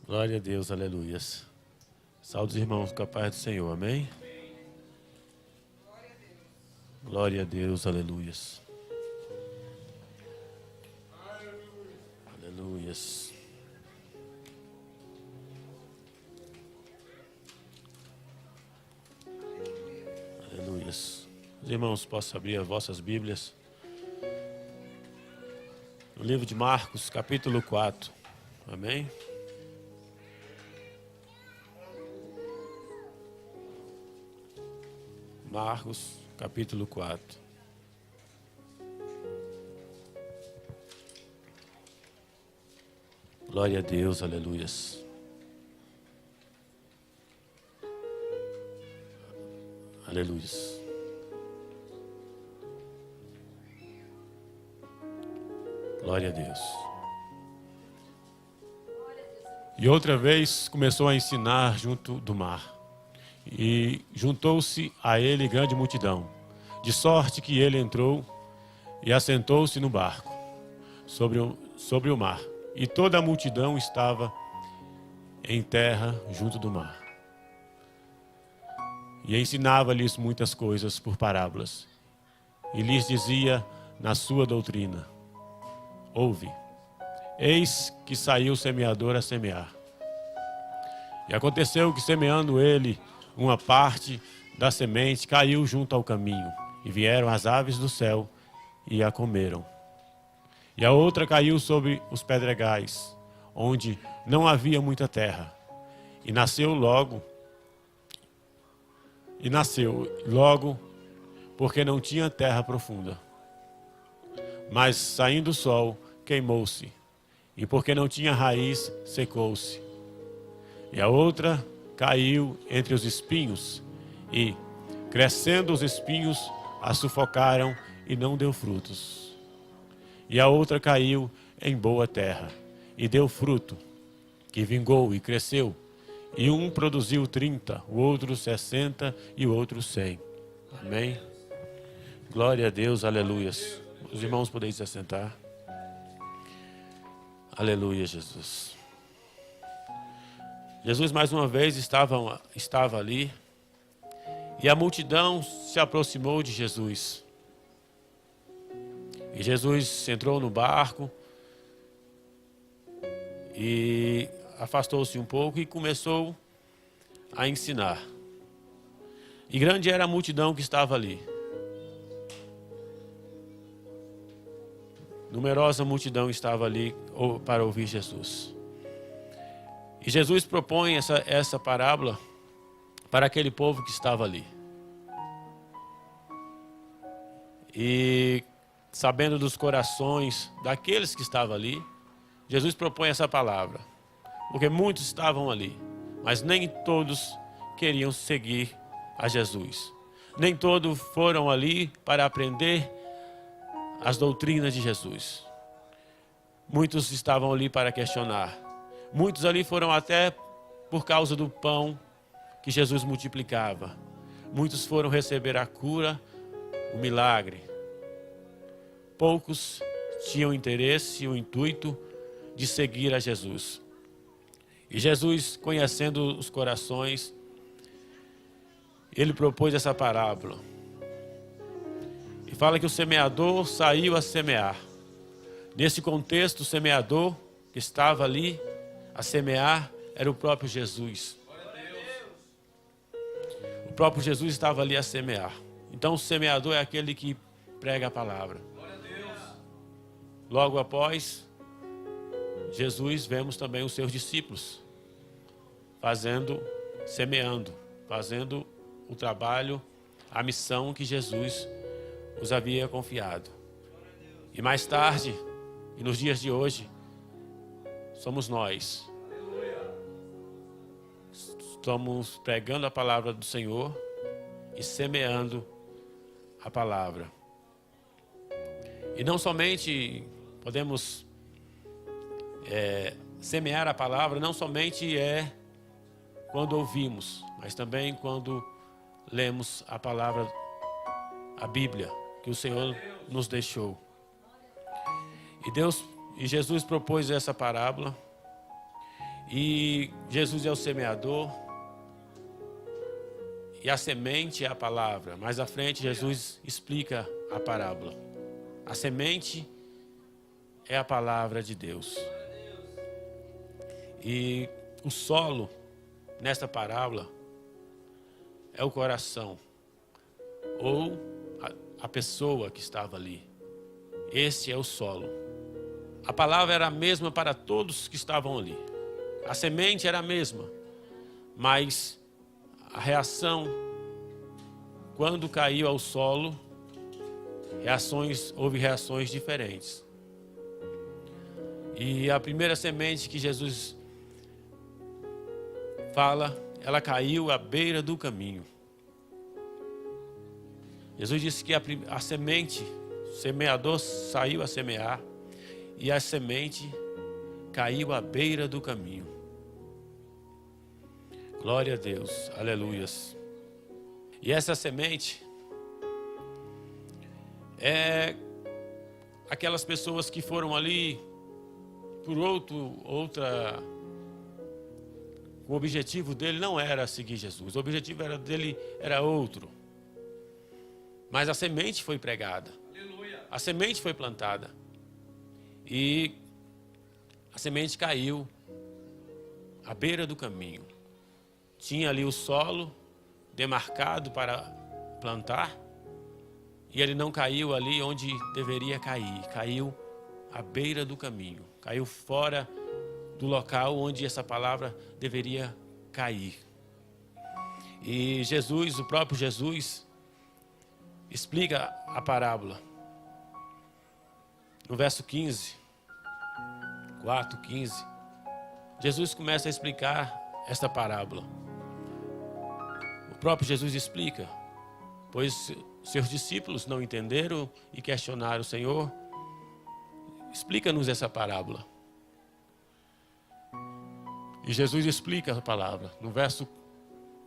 Glória a Deus, aleluias. Saúde os irmãos com a paz do Senhor, amém? Glória a Deus, aleluias. Aleluias. Aleluias. Os irmãos, possam abrir as vossas Bíblias. No livro de Marcos, capítulo 4. Amém? Marcos, capítulo 4. Glória a Deus, aleluias. Aleluias. Glória a Deus. E outra vez começou a ensinar junto do mar. E juntou-se a ele grande multidão, de sorte que ele entrou e assentou-se no barco, sobre o mar. E toda a multidão estava em terra junto do mar. E ensinava-lhes muitas coisas por parábolas. E lhes dizia na sua doutrina: ouve, eis que saiu o semeador a semear. E aconteceu que, semeando ele, uma parte da semente caiu junto ao caminho, e vieram as aves do céu e a comeram. E a outra caiu sobre os pedregais, onde não havia muita terra, e nasceu logo, porque não tinha terra profunda. Mas, saindo o sol, queimou-se, e porque não tinha raiz, secou-se. E a outra caiu entre os espinhos, e, crescendo os espinhos, a sufocaram e não deu frutos. E a outra caiu em boa terra, e deu fruto, que vingou e cresceu, e um produziu 30, o outro 60 e o outro 100. Amém? Glória a Deus, aleluias. Os irmãos podem se assentar. Aleluia, Jesus. Jesus mais uma vez estava ali, e a multidão se aproximou de Jesus. E Jesus entrou no barco e afastou-se um pouco e começou a ensinar. E grande era a multidão que estava ali. Numerosa multidão estava ali para ouvir Jesus. E Jesus propõe essa parábola para aquele povo que estava ali. E sabendo dos corações daqueles que estavam ali, Jesus propõe essa palavra. Porque muitos estavam ali, mas nem todos queriam seguir a Jesus. Nem todos foram ali para aprender as doutrinas de Jesus. Muitos estavam ali para questionar. Muitos ali foram até por causa do pão que Jesus multiplicava. Muitos foram receber a cura, o milagre. Poucos tinham interesse e o intuito de seguir a Jesus. E Jesus, conhecendo os corações, ele propôs essa parábola. E fala que o semeador saiu a semear. Nesse contexto, o semeador que estava ali a semear era o próprio Jesus. O próprio Jesus estava ali a semear. Então o semeador é aquele que prega a palavra. Logo após Jesus, vemos também os seus discípulos semeando, fazendo o trabalho, a missão que Jesus os havia confiado. E mais tarde, e nos dias de hoje, somos nós. Estamos pregando a palavra do Senhor e semeando a palavra. E não somente podemos semear a palavra, não somente quando ouvimos, mas também quando lemos a palavra, a Bíblia, que o Senhor nos deixou. E Jesus propôs essa parábola. E Jesus é o semeador. E a semente é a palavra. Mais à frente, Jesus explica a parábola. A semente é a palavra de Deus. E o solo, nesta parábola, é o coração. Ou a pessoa que estava ali. Este é o solo. A palavra era a mesma para todos que estavam ali. A semente era a mesma. Mas a reação, quando caiu ao solo, houve reações diferentes. E a primeira semente que Jesus fala, ela caiu à beira do caminho. Jesus disse que a semente, o semeador saiu a semear, e a semente caiu à beira do caminho. Glória a Deus, aleluias. E essa semente é aquelas pessoas que foram ali por outra. O objetivo dele não era seguir Jesus, o objetivo dele era outro. Mas a semente foi pregada, a semente foi plantada e a semente caiu à beira do caminho. Tinha ali o solo demarcado para plantar e ele não caiu ali onde deveria cair. Caiu à beira do caminho. Caiu fora do local onde essa palavra deveria cair. E Jesus, o próprio Jesus, explica a parábola. No verso 15, 4:15, Jesus começa a explicar esta parábola. O próprio Jesus explica, pois seus discípulos não entenderam e questionaram o Senhor. Explica-nos essa parábola. E Jesus explica a palavra. No verso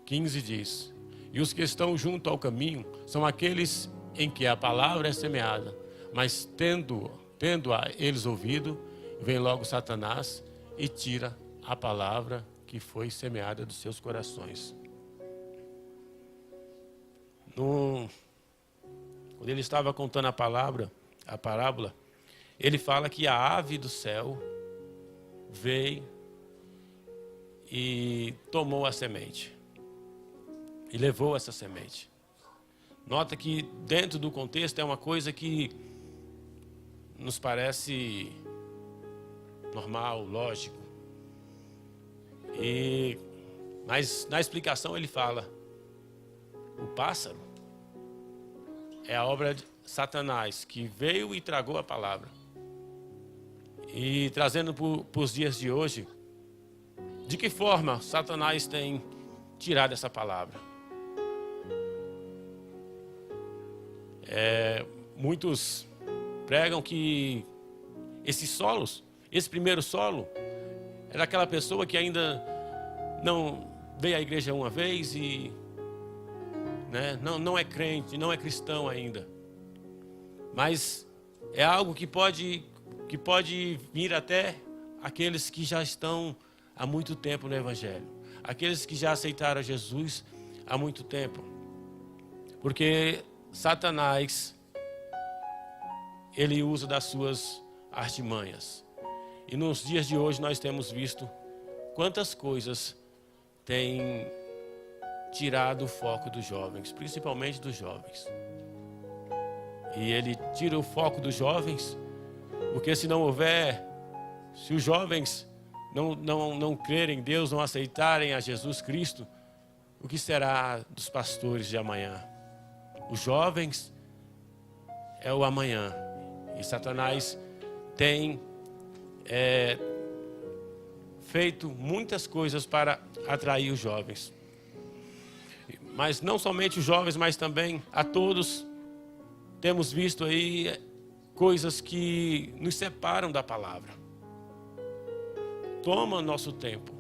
15 diz: e os que estão junto ao caminho são aqueles em que a palavra é semeada, mas tendo-a eles ouvido, vem logo Satanás e tira a palavra que foi semeada dos seus corações. Quando ele estava contando a parábola, ele fala que a ave do céu veio e tomou a semente. E levou essa semente. Nota que dentro do contexto é uma coisa que nos parece normal, lógico. Mas na explicação ele fala: o pássaro é a obra de Satanás, que veio e tragou a palavra. E trazendo para os dias de hoje, de que forma Satanás tem tirado essa palavra? Muitos pregam que esse primeiro solo, era aquela pessoa que ainda não veio à igreja uma vez e não é crente, não é cristão ainda. Mas é algo que pode vir até aqueles que já estão há muito tempo no Evangelho. Aqueles que já aceitaram Jesus há muito tempo. Porque Satanás, ele usa das suas artimanhas. E nos dias de hoje nós temos visto quantas coisas têm tirado o foco dos jovens, principalmente dos jovens. E ele tira o foco dos jovens, porque se os jovens não crerem em Deus, não aceitarem a Jesus Cristo, o que será dos pastores de amanhã? Os jovens é o amanhã. E Satanás tem feito muitas coisas para atrair os jovens. Mas não somente os jovens, mas também a todos. Temos visto aí coisas que nos separam da palavra. Toma nosso tempo.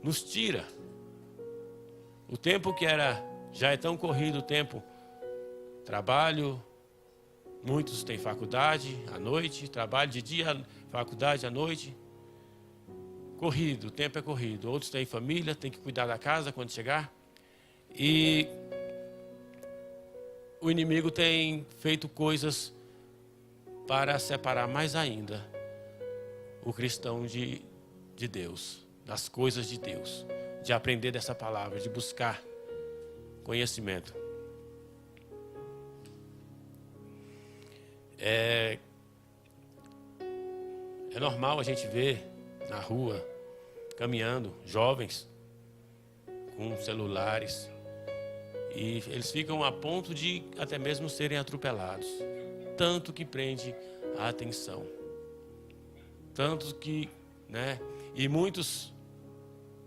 Nos tira. O tempo que já é tão corrido, o tempo, trabalho, muitos têm faculdade à noite, trabalho de dia, faculdade à noite. corrido, o tempo é corrido. Outros têm família, têm que cuidar da casa quando chegar. E o inimigo tem feito coisas para separar mais ainda o cristão de Deus, das coisas de Deus, de aprender dessa palavra, de buscar conhecimento. É normal a gente ver na rua, caminhando, jovens com celulares, e eles ficam a ponto de até mesmo serem atropelados. Tanto que prende a atenção. Tanto que, né? E muitos,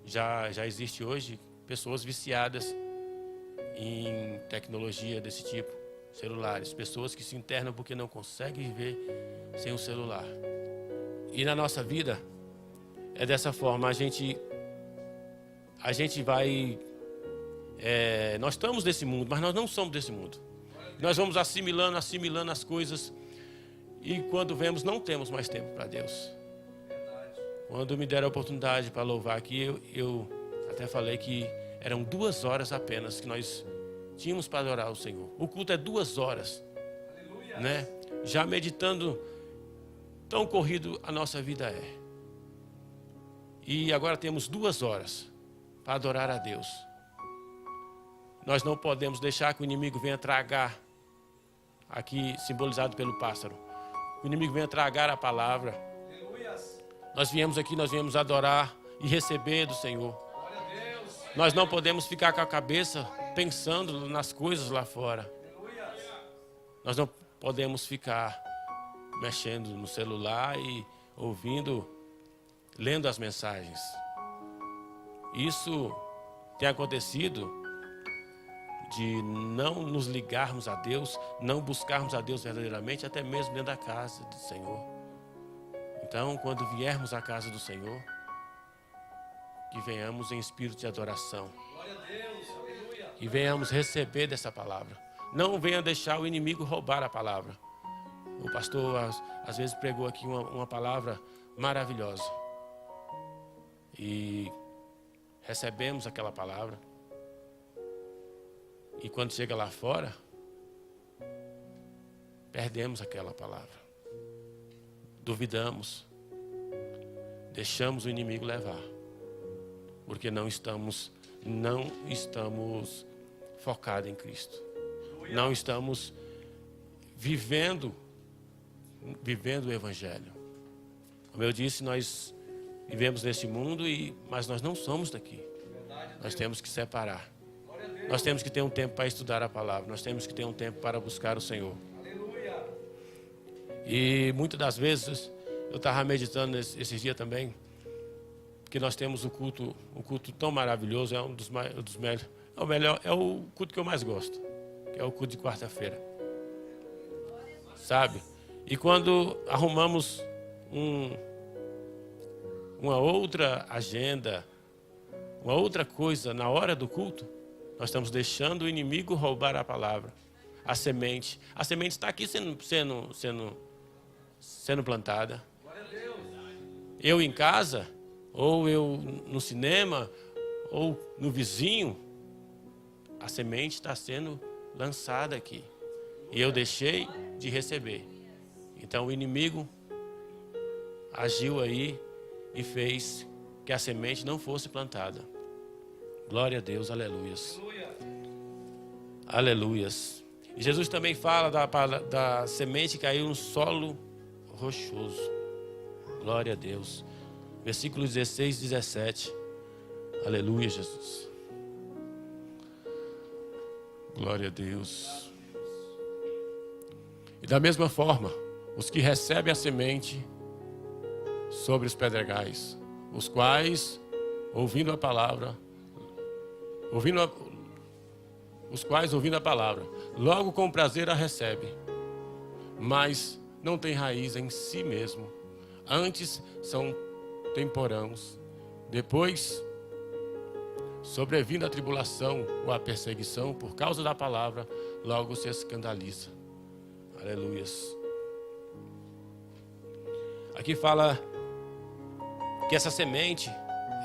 já existe hoje, pessoas viciadas em tecnologia desse tipo, celulares. Pessoas que se internam porque não conseguem viver sem o celular. E na nossa vida, é dessa forma, a gente vai... nós estamos desse mundo, mas nós não somos desse mundo. Nós vamos assimilando as coisas, e quando vemos, não temos mais tempo para Deus. Quando me deram a oportunidade para louvar aqui, eu até falei que eram 2 horas apenas que nós tínhamos para adorar o Senhor. O culto é 2 horas, né? Já meditando, tão corrido a nossa vida é. E agora temos 2 horas para adorar a Deus. Nós não podemos deixar que o inimigo venha tragar, aqui simbolizado pelo pássaro, o inimigo venha tragar a palavra. Nós viemos aqui, nós viemos adorar e receber do Senhor. Nós não podemos ficar com a cabeça pensando nas coisas lá fora. Nós não podemos ficar mexendo no celular e ouvindo, lendo as mensagens. Isso tem acontecido de não nos ligarmos a Deus, não buscarmos a Deus verdadeiramente, até mesmo dentro da casa do Senhor. Então, quando viermos à casa do Senhor, que venhamos em espírito de adoração. E venhamos receber dessa palavra. Não venha deixar o inimigo roubar a palavra. O pastor, às vezes, pregou aqui uma palavra maravilhosa. E recebemos aquela palavra. E quando chega lá fora, perdemos aquela palavra. Duvidamos. Deixamos o inimigo levar. Porque não estamos focados em Cristo. Não estamos vivendo o Evangelho. Como eu disse, nós vivemos nesse mundo, mas nós não somos daqui. Nós temos que separar. Nós temos que ter um tempo para estudar a palavra. Nós temos que ter um tempo para buscar o Senhor. E muitas das vezes, eu estava meditando esses dias também, que nós temos o culto tão maravilhoso, é um dos melhores, é o melhor, é o culto que eu mais gosto, que é o culto de quarta-feira. Sabe? E quando arrumamos uma outra agenda, uma outra coisa na hora do culto, nós estamos deixando o inimigo roubar a palavra, a semente. A semente está aqui sendo plantada. Eu em casa, ou eu no cinema, ou no vizinho, a semente está sendo lançada aqui. E eu deixei de receber. Então o inimigo agiu aí e fez que a semente não fosse plantada. Glória a Deus, aleluias. Aleluias. E Jesus também fala da semente que caiu no solo rochoso. Glória a Deus. Versículos 16 e 17. Aleluia, Jesus. Glória a Deus. E da mesma forma, os que recebem a semente sobre os pedregais, os quais, ouvindo a palavra, logo com prazer a recebem, mas não tem raiz em si mesmo. Antes são temporãos. Depois, sobrevindo a tribulação ou a perseguição por causa da palavra, logo se escandaliza. Aleluias. Aqui fala que essa semente,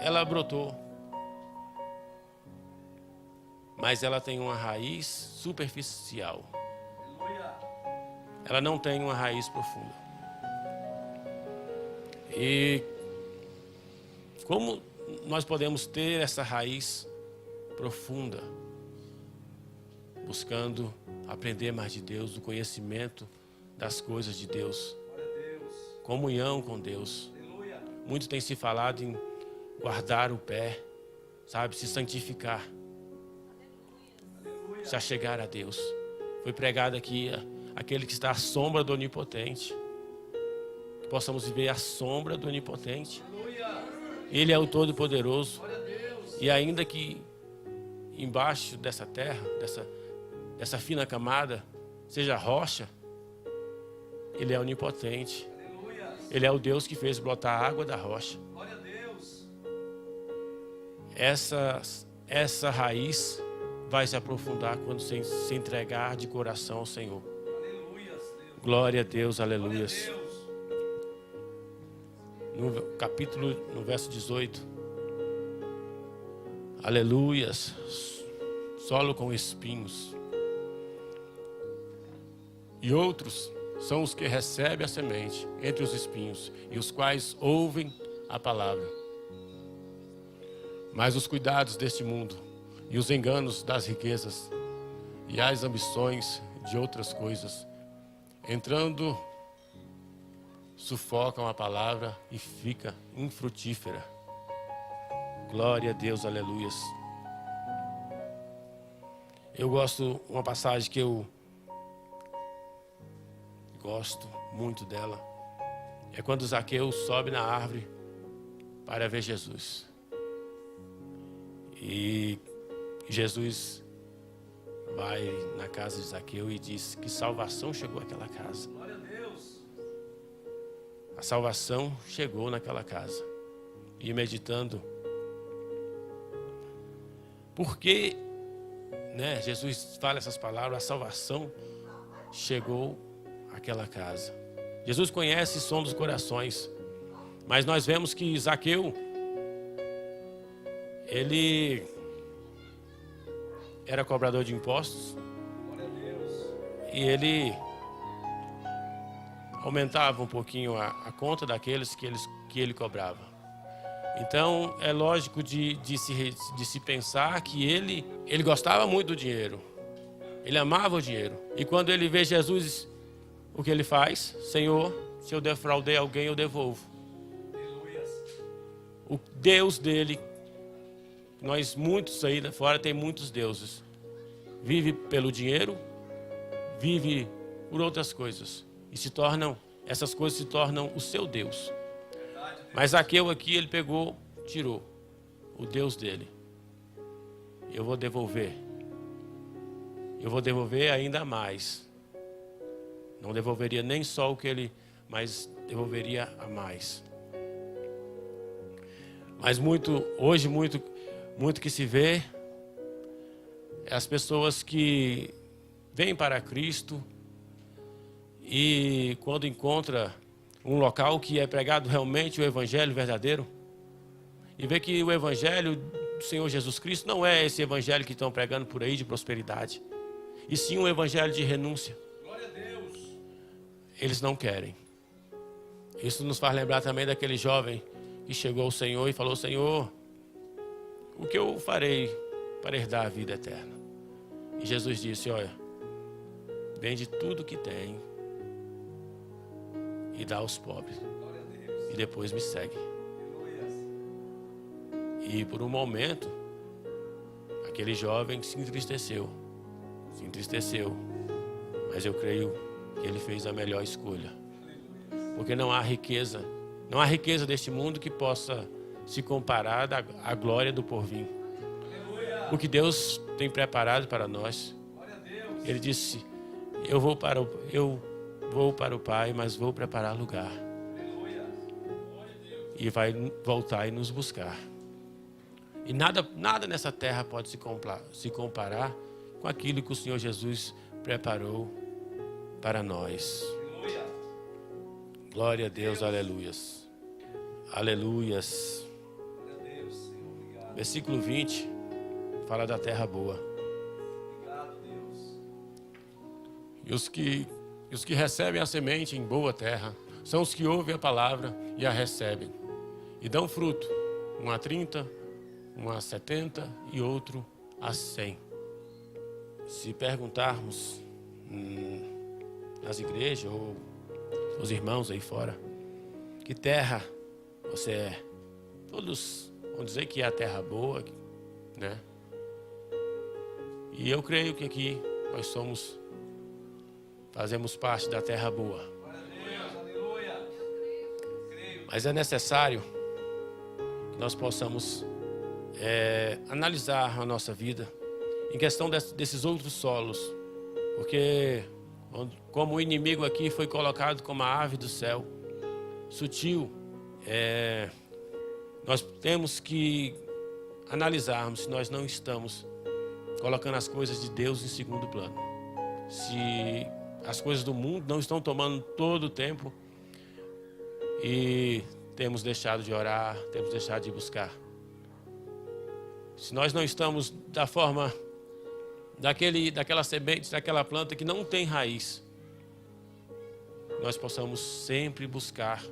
ela brotou, mas ela tem uma raiz superficial. Ela não tem uma raiz profunda. E como nós podemos ter essa raiz profunda? Buscando aprender mais de Deus, o conhecimento das coisas de Deus, comunhão com Deus. Muito tem se falado em guardar o pé, sabe, se santificar, se achegar a Deus. Foi pregado aqui aquele que está à sombra do Onipotente, que possamos viver à sombra do Onipotente. Ele é o Todo-Poderoso, e ainda que embaixo dessa terra, dessa fina camada, seja rocha, Ele é onipotente. Ele é o Deus que fez brotar a água da rocha. Essa raiz vai se aprofundar quando se entregar de coração ao Senhor. Glória a Deus, aleluias. No verso 18. Aleluias. Solo com espinhos. E outros são os que recebem a semente entre os espinhos, e os quais ouvem a palavra. Mas os cuidados deste mundo, e os enganos das riquezas, e as ambições de outras coisas, entrando, sufocam a palavra e fica infrutífera. Glória a Deus, aleluias. Eu gosto, uma passagem que eu gosto muito dela, é quando Zaqueu sobe na árvore para ver Jesus. E Jesus vai na casa de Zaqueu e diz que salvação chegou àquela casa. A salvação chegou naquela casa. E meditando, porque, Jesus fala essas palavras, a salvação chegou àquela casa. Jesus conhece o som dos corações, mas nós vemos que Zaqueu, ele era cobrador de impostos, e ele aumentava um pouquinho a conta daqueles que ele cobrava. Então é lógico de se pensar que ele gostava muito do dinheiro, ele amava o dinheiro, e quando ele vê Jesus, o que ele faz? Senhor, se eu defraudei alguém, eu devolvo. O Deus dele, nós muitos aí fora tem muitos deuses, vive pelo dinheiro, vive por outras coisas, e essas coisas se tornam o seu Deus. Mas Zaqueu aqui, ele pegou, tirou o Deus dele. Eu vou devolver ainda mais. Não devolveria nem só o que ele, mas devolveria a mais. Mas hoje muito que se vê é as pessoas que vêm para Cristo e quando encontra um local que é pregado realmente o evangelho verdadeiro, e vê que o evangelho do Senhor Jesus Cristo não é esse evangelho que estão pregando por aí de prosperidade, e sim um evangelho de renúncia. Glória a Deus. Eles não querem. Isso nos faz lembrar também daquele jovem que chegou ao Senhor e falou: Senhor, o que eu farei para herdar a vida eterna? E Jesus disse: olha, vende tudo que tem e dá aos pobres, e depois me segue. E por um momento, aquele jovem se entristeceu, mas eu creio que ele fez a melhor escolha, porque não há riqueza deste mundo que possa se comparar à glória do porvir. O que Deus tem preparado para nós. Ele disse: eu vou para o Pai, mas vou preparar lugar. E vai voltar e nos buscar. E nada nessa terra pode se comparar com aquilo que o Senhor Jesus preparou para nós. Glória a Deus, aleluias. Aleluias. Versículo 20 fala da terra boa. E os que recebem a semente em boa terra são os que ouvem a palavra e a recebem. E dão fruto, um a 30, um a 70 e outro a 100. Se perguntarmos nas igrejas ou os irmãos aí fora, que terra você é? Todos vão dizer que é a terra boa, né? E eu creio que aqui nós fazemos parte da terra boa. Mas é necessário que nós possamos analisar a nossa vida em questão desses outros solos, porque como o inimigo aqui foi colocado como a ave do céu, sutil, nós temos que analisarmos se nós não estamos colocando as coisas de Deus em segundo plano. Se as coisas do mundo não estão tomando todo o tempo e temos deixado de orar, temos deixado de buscar. Se nós não estamos da forma daquela semente, daquela planta que não tem raiz, nós possamos sempre buscar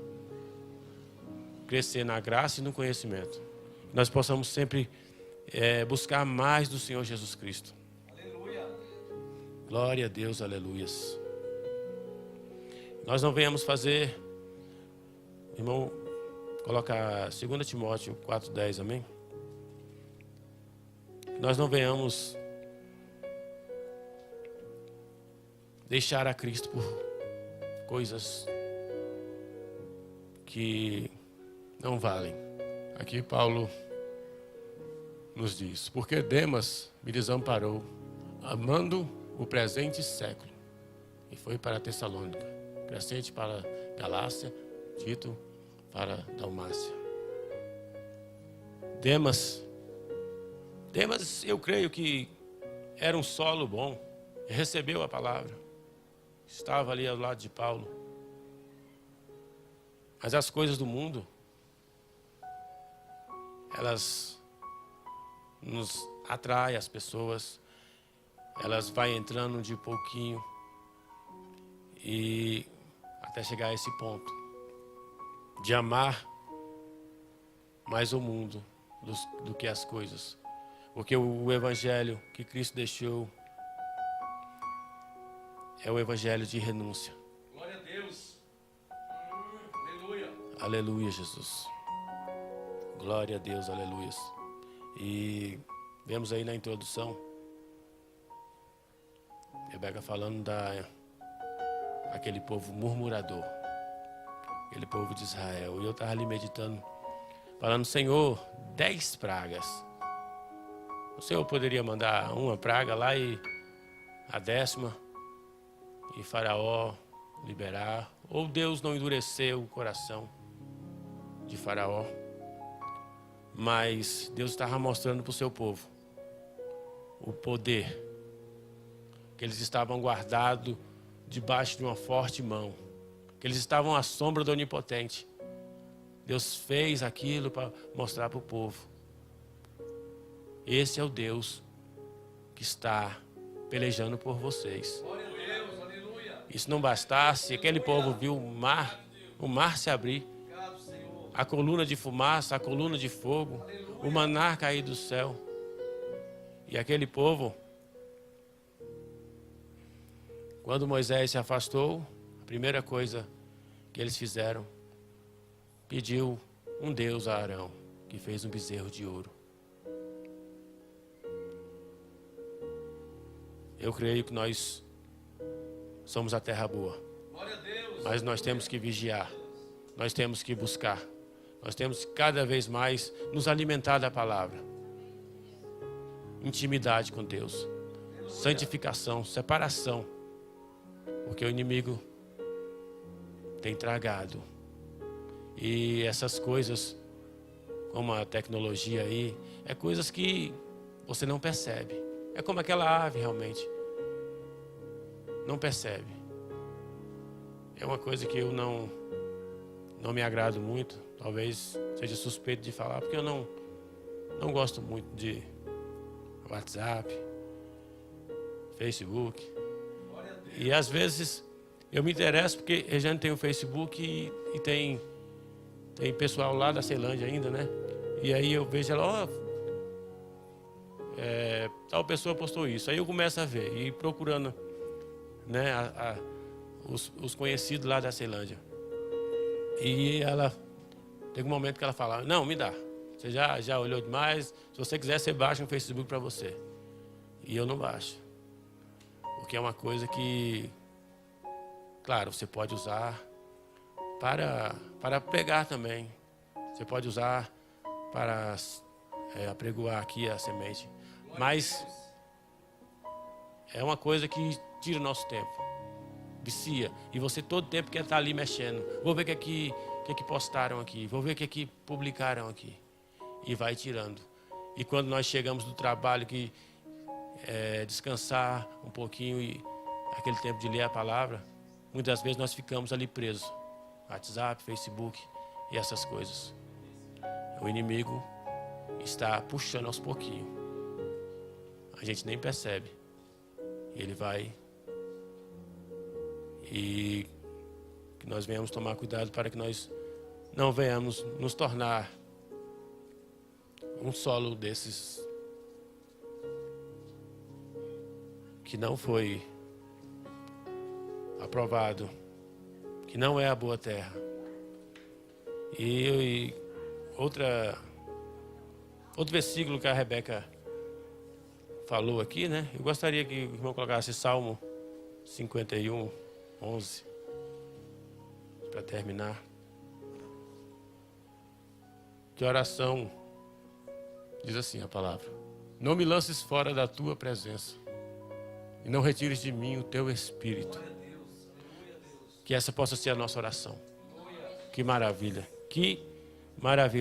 crescer na graça e no conhecimento. Nós possamos sempre buscar mais do Senhor Jesus Cristo. Aleluia. Glória a Deus, aleluias. Nós não venhamos fazer, irmão, coloca 2 Timóteo 4:10, amém? Nós não venhamos deixar a Cristo por coisas que não valem. Aqui Paulo nos diz: porque Demas me desamparou, amando o presente século, e foi para Tessalônica, Crescente para Galácia, Tito para Dalmácia. Demas, eu creio que era um solo bom, recebeu a palavra, estava ali ao lado de Paulo. Mas as coisas do mundo, elas nos atraem as pessoas, elas vão entrando de pouquinho e até chegar a esse ponto de amar mais o mundo do que as coisas. Porque o evangelho que Cristo deixou é o evangelho de renúncia. Glória a Deus. Aleluia. Aleluia, Jesus. Glória a Deus, aleluia. E vemos aí na introdução Rebeca falando aquele povo murmurador, aquele povo de Israel. E eu estava ali meditando, falando: Senhor, 10 pragas. O Senhor poderia mandar uma praga lá e a 10ª, e Faraó liberar. Ou Deus não endureceu o coração de Faraó. Mas Deus estava mostrando para o seu povo o poder, que eles estavam guardados debaixo de uma forte mão, que eles estavam à sombra do Onipotente. Deus fez aquilo para mostrar para o povo: esse é o Deus que está pelejando por vocês. Glória a Deus, aleluia. Isso não bastasse, aquele povo viu o mar se abrir, a coluna de fumaça, a coluna de fogo, o maná cair do céu. E aquele povo, quando Moisés se afastou, a primeira coisa que eles fizeram, pediu um Deus a Arão, que fez um bezerro de ouro. Eu creio que nós somos a terra boa, mas nós temos que vigiar, nós temos que buscar, nós temos que cada vez mais nos alimentar da palavra. Intimidade com Deus, santificação, separação, porque o inimigo tem tragado. E essas coisas, como a tecnologia aí, é coisas que você não percebe. É como aquela ave realmente não percebe. É uma coisa que eu não me agrado muito. talvez seja suspeito de falar, porque eu não gosto muito de WhatsApp, Facebook. E às vezes eu me interesso porque Regiane tem o Facebook e tem pessoal lá da Ceilândia ainda, né? E aí eu vejo ela, tal pessoa postou isso. Aí eu começo a ver e procurando, né, os conhecidos lá da Ceilândia. E ela, tem um momento que ela fala, não, me dá. Você já olhou demais, se você quiser, você baixa um Facebook para você. E eu não baixo. Porque é uma coisa que, claro, você pode usar para pregar também. Você pode usar para apregoar aqui a semente. Mas é uma coisa que tira o nosso tempo. Vicia. E você todo tempo quer estar ali mexendo. Vou ver o que postaram aqui. Vou ver o que publicaram aqui. E vai tirando. E quando nós chegamos do trabalho, que descansar um pouquinho e aquele tempo de ler a palavra, muitas vezes nós ficamos ali presos. WhatsApp, Facebook e essas coisas. O inimigo está puxando aos pouquinhos. A gente nem percebe. Ele vai. E que nós venhamos tomar cuidado para que nós não venhamos nos tornar um solo desses que não foi aprovado, que não é a boa terra. E outro versículo que a Rebeca falou aqui, né? Eu gostaria que o irmão colocasse Salmo 51, 11, para terminar. Que oração, diz assim a palavra: não me lances fora da tua presença e não retires de mim o teu espírito. Que essa possa ser a nossa oração. Que maravilha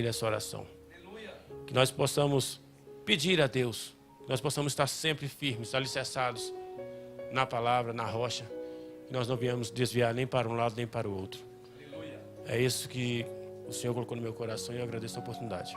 essa oração. Que nós possamos pedir a Deus, que nós possamos estar sempre firmes, alicerçados na palavra, na rocha, que nós não viemos desviar nem para um lado nem para o outro. É isso que o Senhor colocou no meu coração e eu agradeço a oportunidade.